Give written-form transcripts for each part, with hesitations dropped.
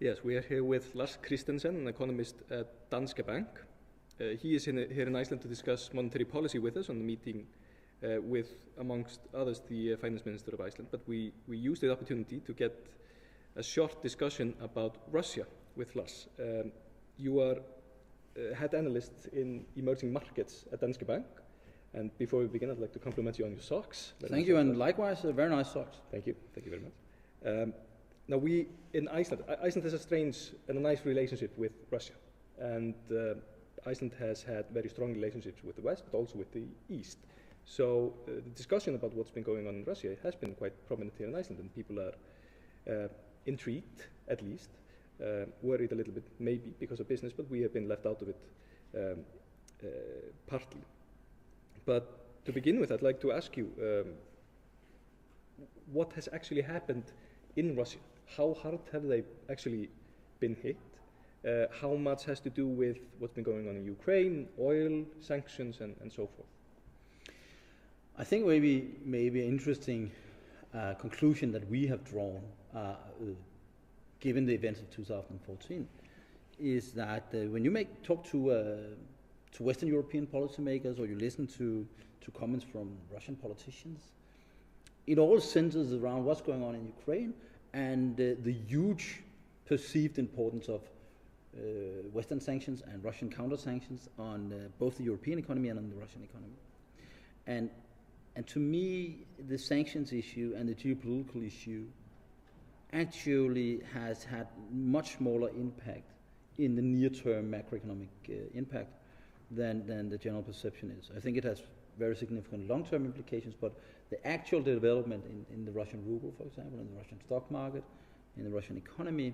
Yes, we are here with Lars Christensen, an economist at Danske Bank. He is here in Iceland to discuss monetary policy with us on the meeting with, amongst others, the Finance Minister of Iceland. But we used the opportunity to get a short discussion about Russia with Lars. You are head analyst in emerging markets at Danske Bank. And before we begin, I'd like to compliment you on your socks. Thank you, and likewise, very nice socks. Thank you very much. Now we, in Iceland has a strange and a nice relationship with Russia. And Iceland has had very strong relationships with the West, but also with the East. So the discussion about what's been going on in Russia has been quite prominent here in Iceland, and people are intrigued, at least, worried a little bit, maybe because of business, but we have been left out of it partly. But to begin with, I'd like to ask you what has actually happened in Russia. How hard have they actually been hit? How much has to do with what's been going on in Ukraine, oil, sanctions, and so forth? I think maybe an interesting conclusion that we have drawn, given the events of 2014, is that when you talk to Western European policymakers, or you listen to comments from Russian politicians, it all centers around what's going on in Ukraine and the huge perceived importance of Western sanctions and Russian counter-sanctions on both the European economy and on the Russian economy. And to me, the sanctions issue and the geopolitical issue actually has had much smaller impact in the near-term macroeconomic impact than the general perception is. I think it has very significant long-term implications, but the actual development in the Russian ruble, for example, in the Russian stock market, in the Russian economy,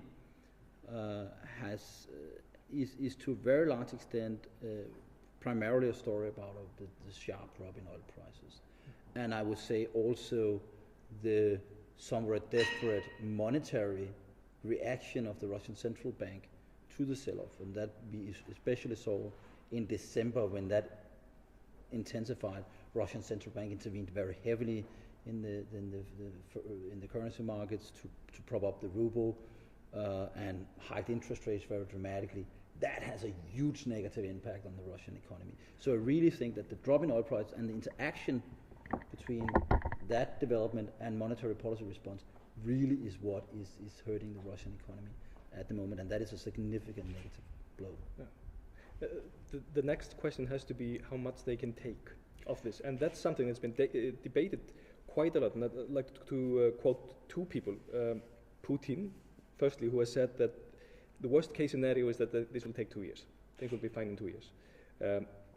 is to a very large extent primarily a story about the sharp drop in oil prices. And I would say also the somewhat desperate monetary reaction of the Russian central bank to the sell-off, and that we especially saw in December, when that intensified. Russian central bank intervened very heavily in the currency markets to prop up the ruble and hiked interest rates very dramatically. That has a huge negative impact on the Russian economy. So I really think that the drop in oil price and the interaction between that development and monetary policy response really is what is hurting the Russian economy at the moment, and that is a significant negative blow. Yeah. The next question has to be how much they can take of this, and that's something that's been debated quite a lot. And I'd like to quote two people. Putin, firstly, who has said that the worst case scenario is that this will take 2 years. Things will be fine in 2 years.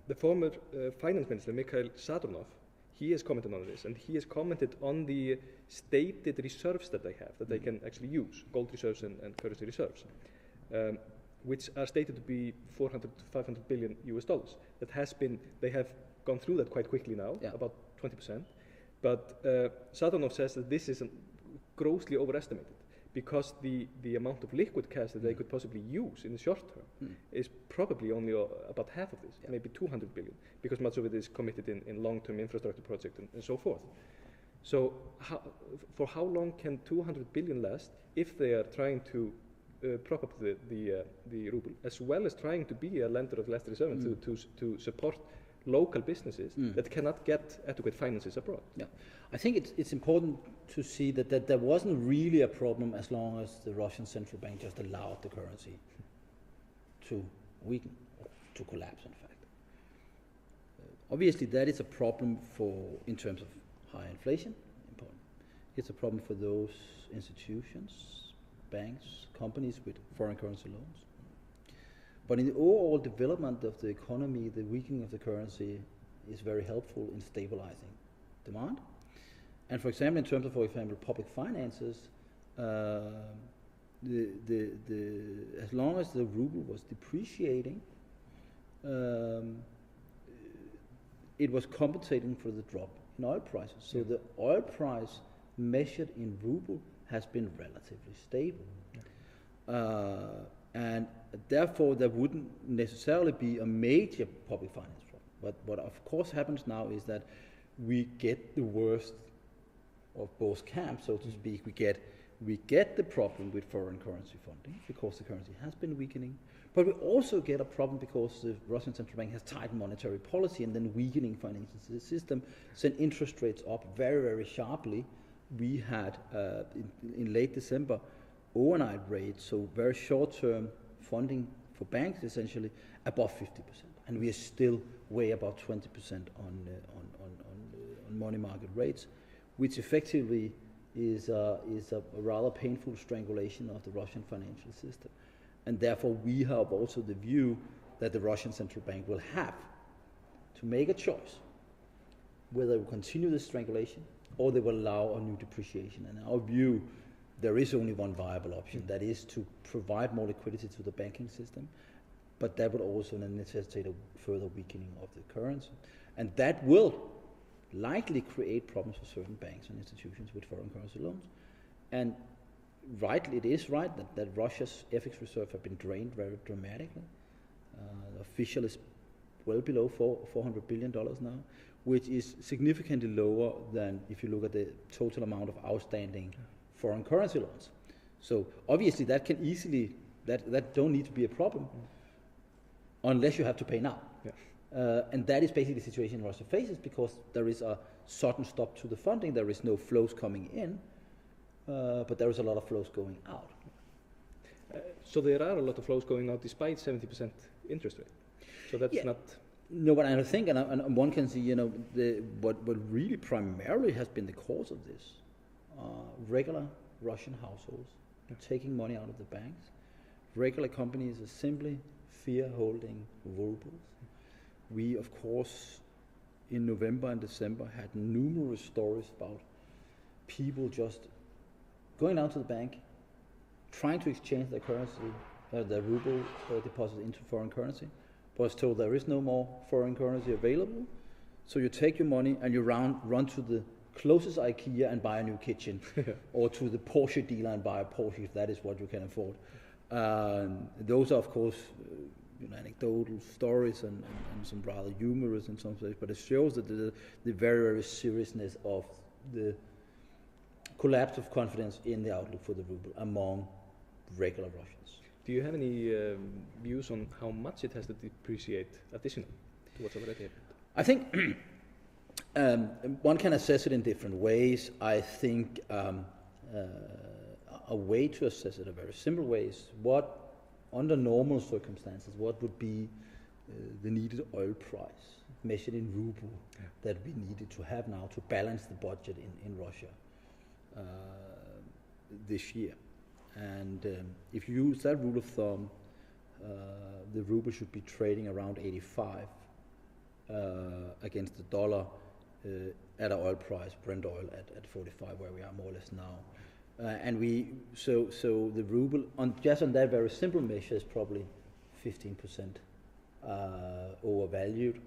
The former finance minister, Mikhail Zadornov, he has commented on this, and he has commented on the stated reserves that they have, that they can actually use, gold reserves and currency reserves, which are stated to be 400 to 500 billion US dollars. They have gone through that quite quickly now, about 20%. But Zadornov says that this is grossly overestimated, because the amount of liquid cash that they could possibly use in the short term is probably only about half of this, maybe 200 billion, because much of it is committed in long-term infrastructure projects and so forth. So for how long can 200 billion last if they are trying to prop up the ruble, as well as trying to be a lender of last resort to support local businesses that cannot get adequate finances abroad? Yeah, I think it's important to see that there wasn't really a problem as long as the Russian central bank just allowed the currency to weaken, to collapse, in fact. Obviously, that is a problem in terms of high inflation. Important. It's a problem for those institutions, banks, companies with foreign currency loans. But in the overall development of the economy, the weakening of the currency is very helpful in stabilizing demand. And for example, in terms of, public finances, as long as the ruble was depreciating, it was compensating for the drop in oil prices. So the oil price measured in ruble has been relatively stable. And therefore there wouldn't necessarily be a major public finance problem. But what of course happens now is that we get the worst of both camps, so to speak. We get we get the problem with foreign currency funding because the currency has been weakening, but we also get a problem because the Russian central bank has tightened monetary policy and then weakening financial system, sent interest rates up very, very sharply. We had in late December overnight rates, so very short-term funding for banks essentially above 50%, and we are still way above 20% on money market rates, which effectively is a rather painful strangulation of the Russian financial system. And therefore we have also the view that the Russian central bank will have to make a choice whether they will continue this strangulation or they will allow a new depreciation. And in our view, there is only one viable option, that is to provide more liquidity to the banking system, but that would also necessitate a further weakening of the currency. And that will likely create problems for certain banks and institutions with foreign currency loans. And rightly, it is right that Russia's FX reserve have been drained very dramatically. The official is well below $400 billion now, which is significantly lower than if you look at the total amount of outstanding foreign currency loans. So obviously that can easily, that don't need to be a problem unless you have to pay now. Yeah. And that is basically the situation Russia faces because there is a sudden stop to the funding, there is no flows coming in, but there is a lot of flows going out. So there are a lot of flows going out despite 70% interest rate. So that's not... No, but I think, and one can see, what really primarily has been the cause of this, regular Russian households taking money out of the banks. Regular companies are simply fear holding rubles. We, of course, in November and December had numerous stories about people just going down to the bank, trying to exchange their currency, their ruble deposit into foreign currency, but was told there is no more foreign currency available. So you take your money and you run to the closest IKEA and buy a new kitchen, or to the Porsche dealer and buy a Porsche if that is what you can afford. Those are, of course, anecdotal stories and some rather humorous in some ways, but it shows that the very, very seriousness of the collapse of confidence in the outlook for the ruble among regular Russians. Do you have any views on how much it has to depreciate additionally to what's already happened? I think one can assess it in different ways. I think a way to assess it, a very simple way, is what, under normal circumstances, what would be the needed oil price measured in ruble that we needed to have now to balance the budget in Russia this year. And if you use that rule of thumb, the ruble should be trading around 85 against the dollar at an oil price, Brent oil at 45, where we are more or less now. And so the ruble, just on that very simple measure, is probably 15% overvalued.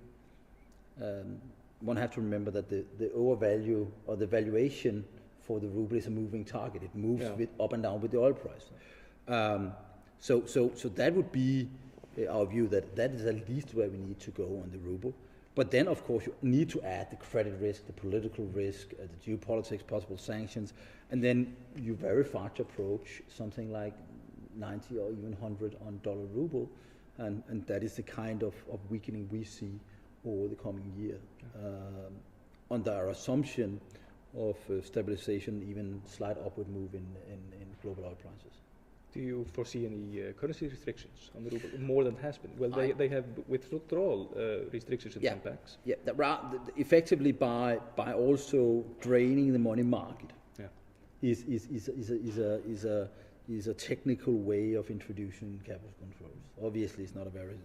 One have to remember that the overvalue or the valuation for the ruble is a moving target. It moves up and down with the oil price. So that would be our view, that is at least where we need to go on the ruble. But then, of course, you need to add the credit risk, the political risk, the geopolitics, possible sanctions, and then you very far to approach something like 90 or even 100 on dollar ruble, and that is the kind of weakening we see over the coming year, under our assumption of stabilization, even slight upward move in global oil prices. Do you foresee any currency restrictions on the ruble, more than has been? Well, they have withdrawal restrictions in some banks. Yeah, effectively by also draining the money market is a technical way of introducing capital controls. Obviously, it's not a very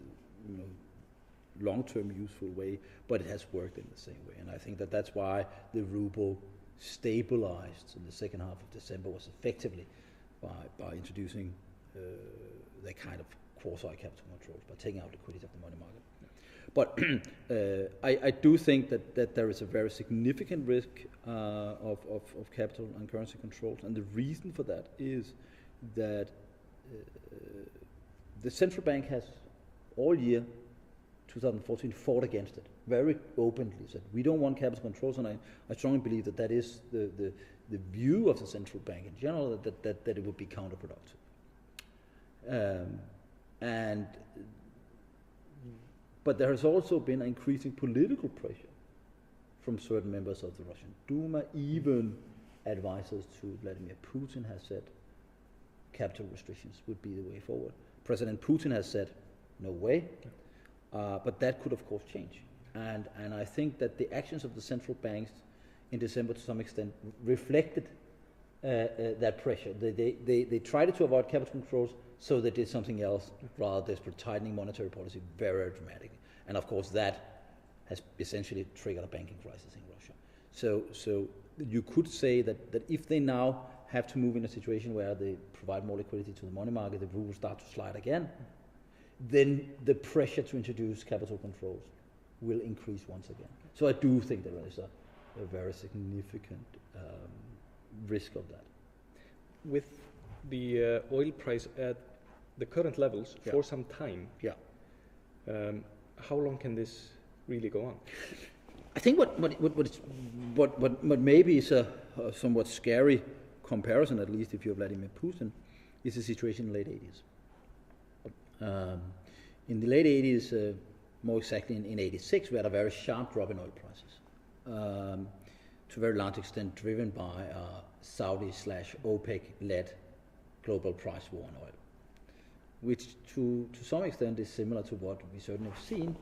long-term useful way, but it has worked in the same way. And I think that's why the ruble stabilized in the second half of December, was effectively by introducing that kind of quasi-capital controls, by taking out liquidity of the money market. But I do think that there is a very significant risk of capital and currency controls, and the reason for that is that the central bank has all year 2014 fought against it very openly, said we don't want capital controls, and I strongly believe that is the view of the central bank in general that it would be counterproductive. But there has also been increasing political pressure from certain members of the Russian Duma. Even advisors to Vladimir Putin have said capital restrictions would be the way forward. President Putin has said no way, but that could of course change. And I think that the actions of the central banks in December to some extent reflected that pressure. They tried to avoid capital controls, so they did something else rather desperate, tightening monetary policy very dramatically. And of course that has essentially triggered a banking crisis in Russia. So you could say that if they now have to move in a situation where they provide more liquidity to the money market, the ruble start to slide again, then the pressure to introduce capital controls will increase once again. So I do think there is a very significant risk of that. With the oil price at the current levels for some time, how long can this really go on? I think what maybe is a somewhat scary comparison, at least if you're Vladimir Putin, is the situation in the late 80s. In the late 80s, more exactly in 86, we had a very sharp drop in oil prices, to a very large extent driven by a Saudi/OPEC-led global price war on oil, which to some extent is similar to what we certainly have seen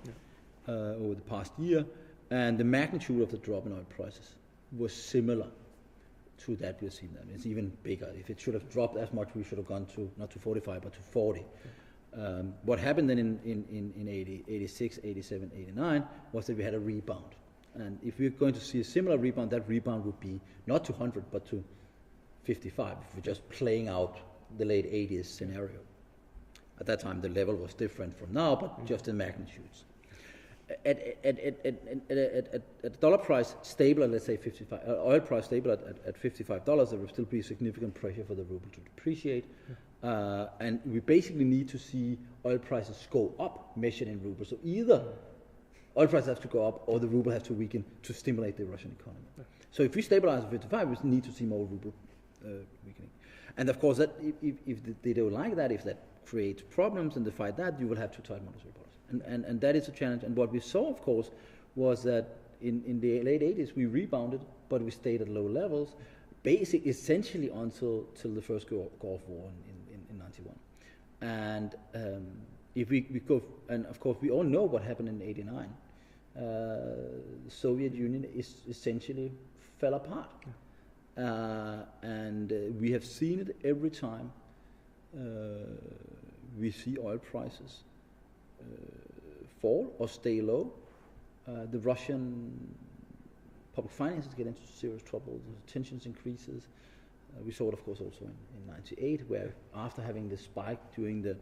over the past year, and the magnitude of the drop in oil prices was similar to that we've seen then. It's even bigger. If it should have dropped as much, we should have gone to not to 45 but to 40. What happened then in 80, 86, 87, 89 was that we had a rebound. And if we're going to see a similar rebound, that rebound would be not to 100 but to 55, if we're just playing out the late 80s scenario. At that time, the level was different from now, but just in magnitudes. At a dollar price stable at, let's say, 55, oil price stable at $55, there will still be significant pressure for the ruble to depreciate. And we basically need to see oil prices go up, measured in rubles. So either oil prices have to go up or the ruble has to weaken to stimulate the Russian economy. So if we stabilize at 55, we need to see more ruble weakening. And of course, that if they don't like that, if that creates problems and they fight that, you will have to tighten monetary policy. And that is a challenge. And what we saw, of course, was that in the late 80s, we rebounded, but we stayed at low levels, essentially until the first Gulf War in 91. And if we go, and of course, we all know what happened in 89. The Soviet Union essentially fell apart. And we have seen it every time we see oil prices fall or stay low. The Russian public finances get into serious trouble. The tensions increases. We saw it, of course, also in 98, where after having the spike during the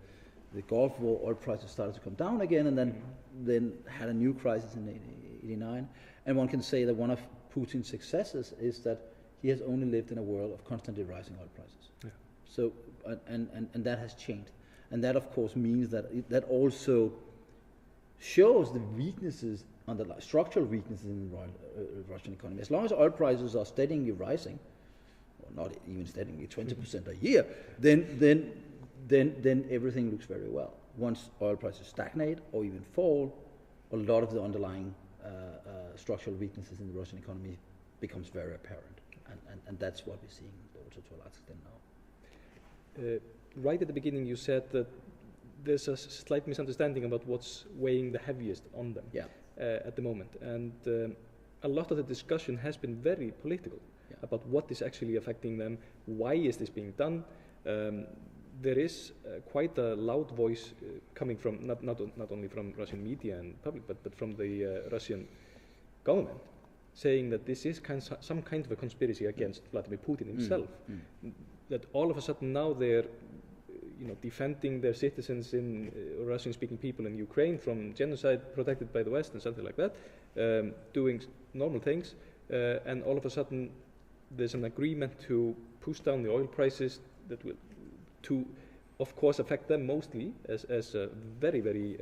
Gulf War, oil prices started to come down again, and then had a new crisis in 89. And one can say that one of Putin's successes is that he has only lived in a world of constantly rising oil prices. Yeah. So, and that has changed. And that, of course, means that that also shows the weaknesses, structural weaknesses in the Russian economy. As long as oil prices are steadily rising, or not even steadily, 20% a year, then everything looks very well. Once oil prices stagnate or even fall, a lot of the underlying structural weaknesses in the Russian economy becomes very apparent. And that's what we're seeing also to a large extent now. Right at the beginning you said that there's a slight misunderstanding about what's weighing the heaviest on them at the moment. And a lot of the discussion has been very political about what is actually affecting them, why is this being done. There is quite a loud voice coming from, not only from Russian media and public, but from the Russian government, saying that this is some kind of a conspiracy against Vladimir Putin himself. That all of a sudden now they're defending their citizens in Russian-speaking people in Ukraine from genocide protected by the West and something like that, doing normal things, and all of a sudden there's an agreement to push down the oil prices that will, to of course affect them mostly as a very, very,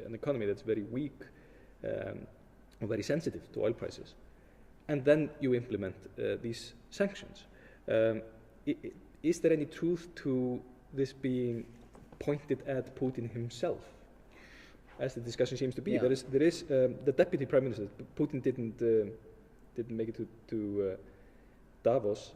an economy that's very weak, very sensitive to oil prices. and then you implement these sanctions. Is there any truth to this being pointed at Putin himself, as the discussion seems to be? Yeah. There is the deputy prime minister. Putin didn't make it to Davos,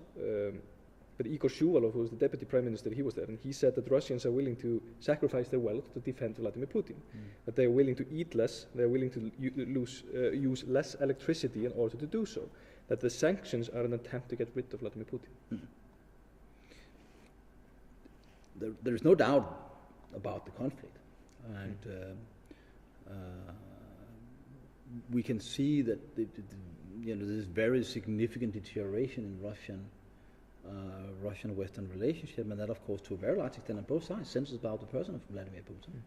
but Igor Shuvalov, who was the deputy prime minister, he was there, and he said that Russians are willing to sacrifice their wealth to defend Vladimir Putin. That they are willing to eat less, they are willing to use less electricity in order to do so. That the sanctions are an attempt to get rid of Vladimir Putin. There is no doubt about the conflict, and we can see that there's very significant deterioration in Russian-Western relationship, and that, of course, to a very large extent on both sides, centers about the person of Vladimir Putin.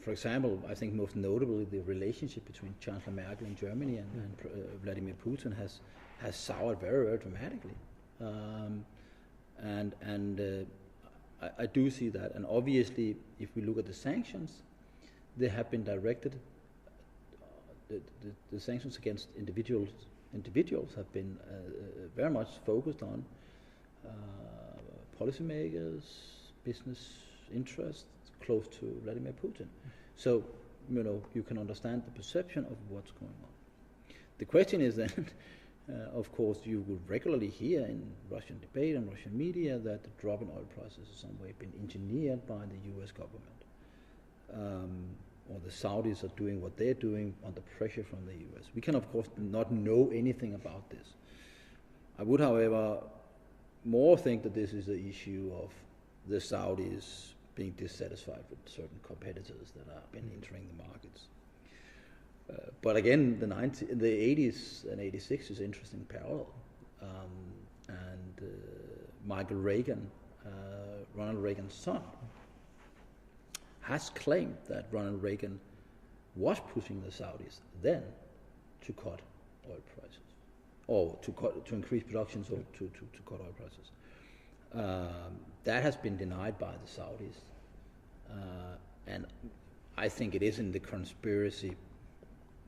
For example, I think most notably the relationship between Chancellor Merkel in Germany and Vladimir Putin has soured very, very dramatically. I do see that, and obviously, if we look at the sanctions, they have been directed. The sanctions against individuals have been very much focused on policymakers, business interests close to Vladimir Putin. So, you can understand the perception of what's going on. The question is then, of course, you will regularly hear in Russian debate and Russian media that the drop in oil prices has some way been engineered by the U.S. government. Or the Saudis are doing what they're doing under pressure from the U.S. We can, of course, not know anything about this. I would, however, more think that this is an issue of the Saudis being dissatisfied with certain competitors that have been entering the markets. But again, the 80s and 86 is an interesting parallel. Michael Reagan, Ronald Reagan's son, has claimed that Ronald Reagan was pushing the Saudis then to cut oil prices, or to increase production, so to cut oil prices. That has been denied by the Saudis, and I think it is in the conspiracy.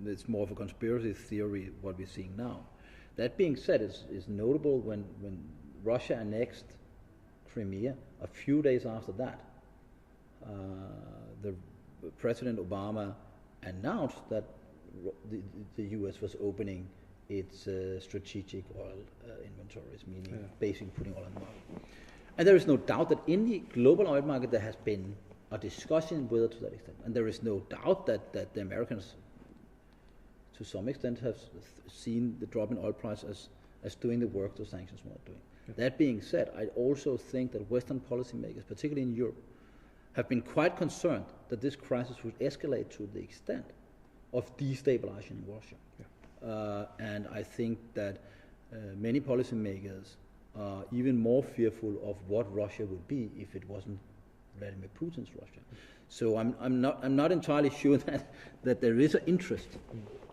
It's more of a conspiracy theory what we're seeing now. That being said, it's notable when Russia annexed Crimea. A few days after that, the President Obama announced that the U.S. was opening its strategic oil inventories, meaning basically putting oil on the market. And there is no doubt that in the global oil market there has been a discussion whether to that extent. And there is no doubt that the Americans, to some extent, have seen the drop in oil price as doing the work the sanctions were not doing. That being said, I also think that Western policymakers, particularly in Europe, have been quite concerned that this crisis would escalate to the extent of destabilizing Russia. And I think that many policymakers are even more fearful of what Russia would be if it wasn't Vladimir Putin's Russia. So I'm not entirely sure that there is an interest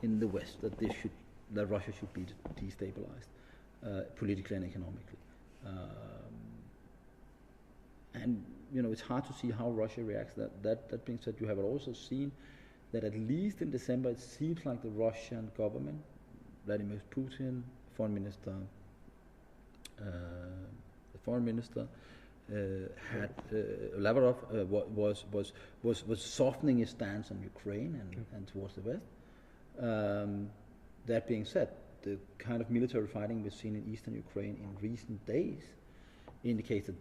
in the West that Russia should be destabilized politically and economically. And it's hard to see how Russia reacts. That being said, you have also seen that at least in December it seems like the Russian government, Vladimir Putin, foreign minister, Lavrov was softening his stance on Ukraine and towards the West. That being said, the kind of military fighting we've seen in eastern Ukraine in recent days indicates that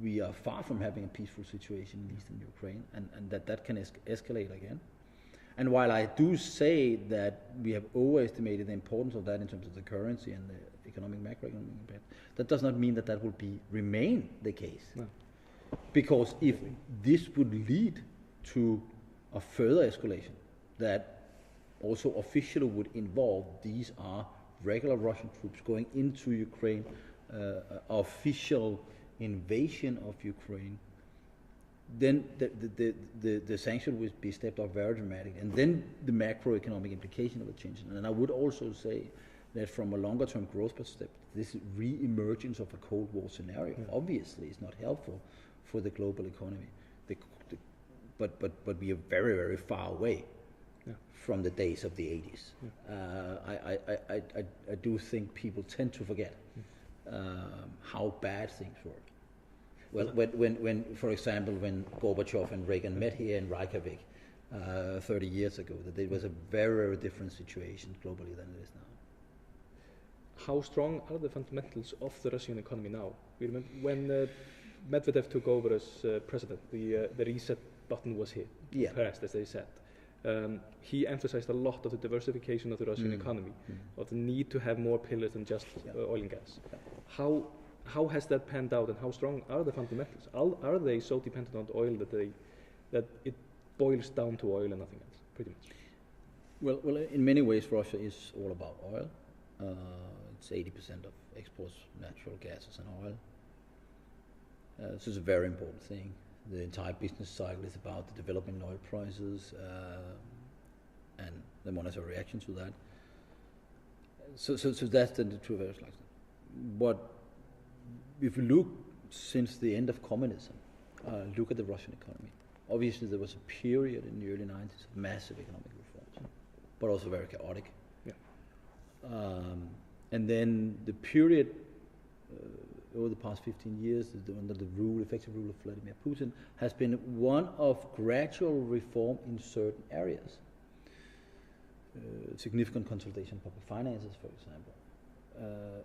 we are far from having a peaceful situation in eastern Ukraine, and that can escalate again. And while I do say that we have overestimated the importance of that in terms of the currency and the economic, macroeconomic impact, that does not mean that will remain the case. No. Because if this would lead to a further escalation that also officially would involve these are regular Russian troops going into Ukraine, official invasion of Ukraine, then the sanction would be stepped up very dramatically, and then the macroeconomic implication of the change. And I would also say that from a longer-term growth perspective, this re-emergence of a Cold War scenario obviously is not helpful for the global economy. But we are very, very far away from the days of the 80s. I do think people tend to forget how bad things were. Well, when, for example, when Gorbachev and Reagan met here in Reykjavik 30 years ago, that it was a very, very different situation globally than it is now. How strong are the fundamentals of the Russian economy now? We remember when Medvedev took over as president, the reset button was hit, pressed, as they said. He emphasized a lot of the diversification of the Russian economy, of the need to have more pillars than just oil and gas. How has that panned out, and how strong are the fundamentals? Are they so dependent on oil that it boils down to oil and nothing else, pretty much? Well, in many ways, Russia is all about oil. It's 80% of exports, natural gases and oil. So it's a very important thing. The entire business cycle is about the development in oil prices and the monetary reaction to that. So that's the two various like that. But if you look since the end of communism, look at the Russian economy. Obviously, there was a period in the early 90s of massive economic reforms, but also very chaotic. And then the period over the past 15 years, under the effective rule of Vladimir Putin, has been one of gradual reform in certain areas. Significant consolidation of public finances, for example.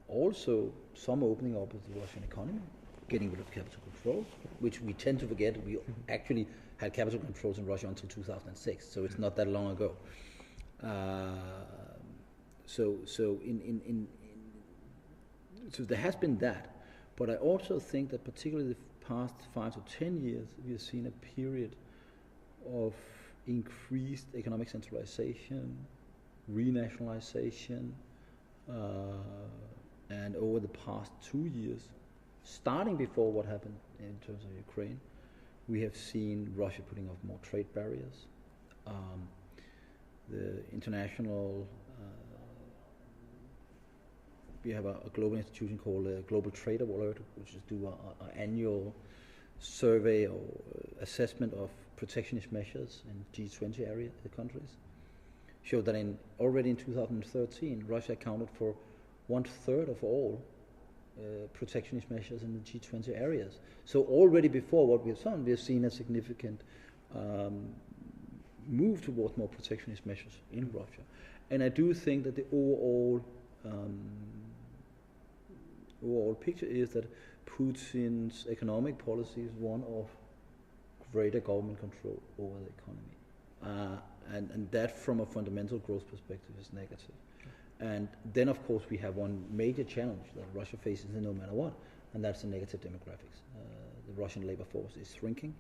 Also, some opening up of the Russian economy, getting rid of capital controls, which we tend to forget. We actually had capital controls in Russia until 2006, so it's not that long ago. So there has been that, but I also think that particularly the past 5 to 10 years, we have seen a period of increased economic centralization, renationalization, and over the past 2 years, starting before what happened in terms of Ukraine, we have seen Russia putting up more trade barriers. The international we have a global institution called Global Trade Alert, which is do an annual survey or assessment of protectionist measures in G20 area countries. Showed that already in 2013, Russia accounted for 1/3 of all protectionist measures in the G20 areas. So already before what we have done, we have seen a significant move towards more protectionist measures in Russia. And I do think that the overall picture is that Putin's economic policy is one of greater government control over the economy. And that from a fundamental growth perspective is negative. And then of course we have one major challenge that Russia faces no matter what, and that's the negative demographics. The Russian labor force is shrinking,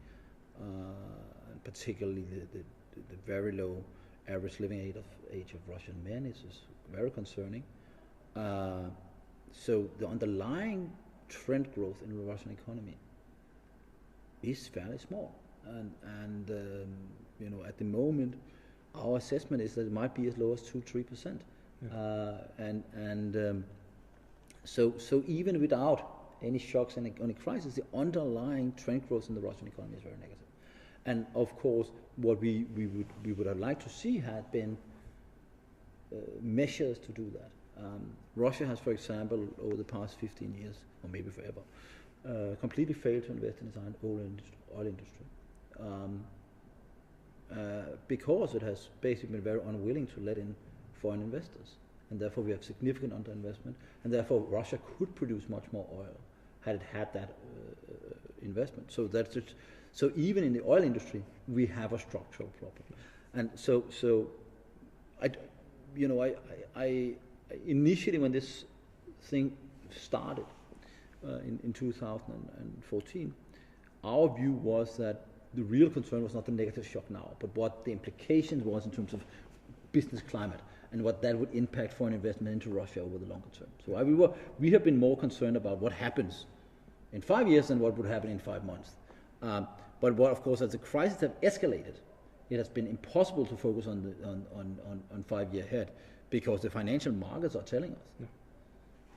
and particularly the very low average living age of Russian men is very concerning. So the underlying trend growth in the Russian economy is fairly small, and at the moment our assessment is that it might be as low as 2-3%. So even without any shocks and any crisis, the underlying trend growth in the Russian economy is very negative. And of course, what we would have liked to see had been measures to do that. Russia has, for example, over the past 15 years, or maybe forever, completely failed to invest in its own oil industry. Because it has basically been very unwilling to let in foreign investors. And therefore we have significant underinvestment, and therefore Russia could produce much more oil had it had that investment. So that's it. So even in the oil industry, we have a structural problem. And so I initially when this thing started in 2014, our view was that the real concern was not the negative shock now, but what the implications was in terms of business climate and what that would impact foreign investment into Russia over the longer term. So we have been more concerned about what happens in 5 years than what would happen in 5 months. But what, of course, as the crisis have escalated, it has been impossible to focus on 5 year ahead, because the financial markets are telling us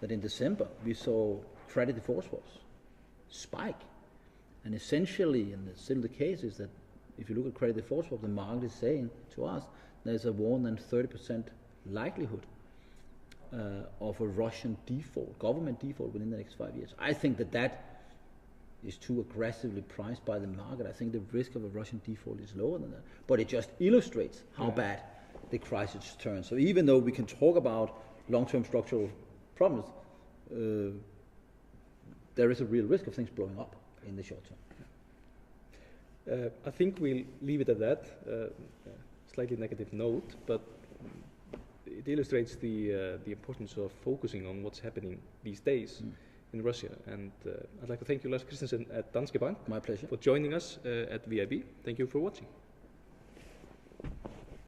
that in December we saw credit default swaps spike. And essentially, and it's still the case, is that if you look at credit default swap, the market is saying to us there's a more than 30% likelihood of a Russian default, government default within the next 5 years. I think that is too aggressively priced by the market. I think the risk of a Russian default is lower than that. But it just illustrates how bad the crisis turns. So even though we can talk about long-term structural problems, there is a real risk of things blowing up in the short term. I think we'll leave it at that. Slightly negative note, but it illustrates the importance of focusing on what's happening these days in Russia. And I'd like to thank you, Lars Christensen at Danske Bank. My pleasure. For joining us at VIB. Thank you for watching.